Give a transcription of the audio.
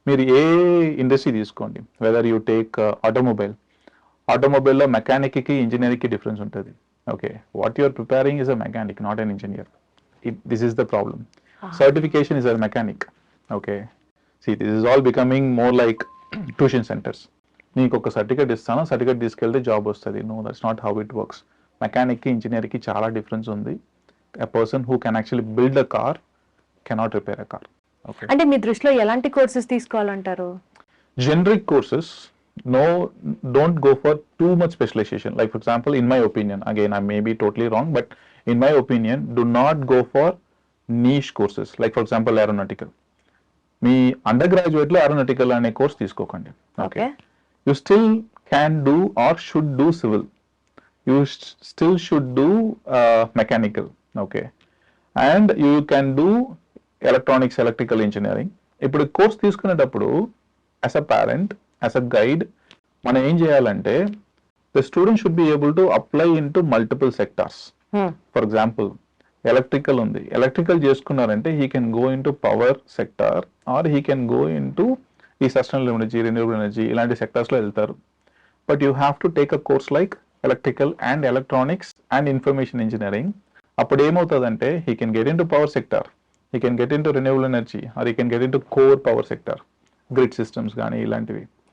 మీరు ఏ ఇండస్ట్రీ తీసుకోండి, వెదర్ యూ టేక్ ఆటోమొబైల్లో మెకానిక్కి ఇంజనీరింగ్కి డిఫరెన్స్ ఉంటుంది. Okay, what you are preparing is a mechanic, not an engineer. This is the problem. Certification is a mechanic. Okay, see this is all becoming more like tuition centres. నీకు ఒక certificate ఇస్తాను, certificate తీసుకెళ్తే job వస్తుంది. No, that's not how it works. మెకానిక్కి ఇంజనీర్కి చాలా difference ఉంది. A person who can actually build a car cannot repair a car. అంటే మీ దృష్టిలో ఎలాంటి courses తీసుకోవాలంటారు? Generic courses, no, don't go for too much specialization. Like for example, in my opinion, again I may be totally wrong, but in my opinion, do not go for niche courses. Like for example, aeronautical. Me under graduate లో aeronautical అనే course తీసుకోకండి. Okay, you still can do or should do civil, you still should do mechanical. Okay, and you can do electronics, electrical engineering. ఇప్పుడు course తీసుకునేటప్పుడు as a parent, as a guide, మనం ఏం చేయాలంటే the student should be able to apply in to multiple sectors. For example, electrical ఉంది, electrical చేసుకున్నారంటే he can go in to power sector or he can go in to ఈ sustainable energy, renewable energy, ఇలాంటి సెక్టార్స్లో వెళ్తారు. But you have to take a course like electrical and electronics and information engineering. అప్పుడు ఏమవుతుందంటే he can get in to power sector, he can get into renewable energy, or he can get into core power sector, grid systems కానీ ఇలాంటివి.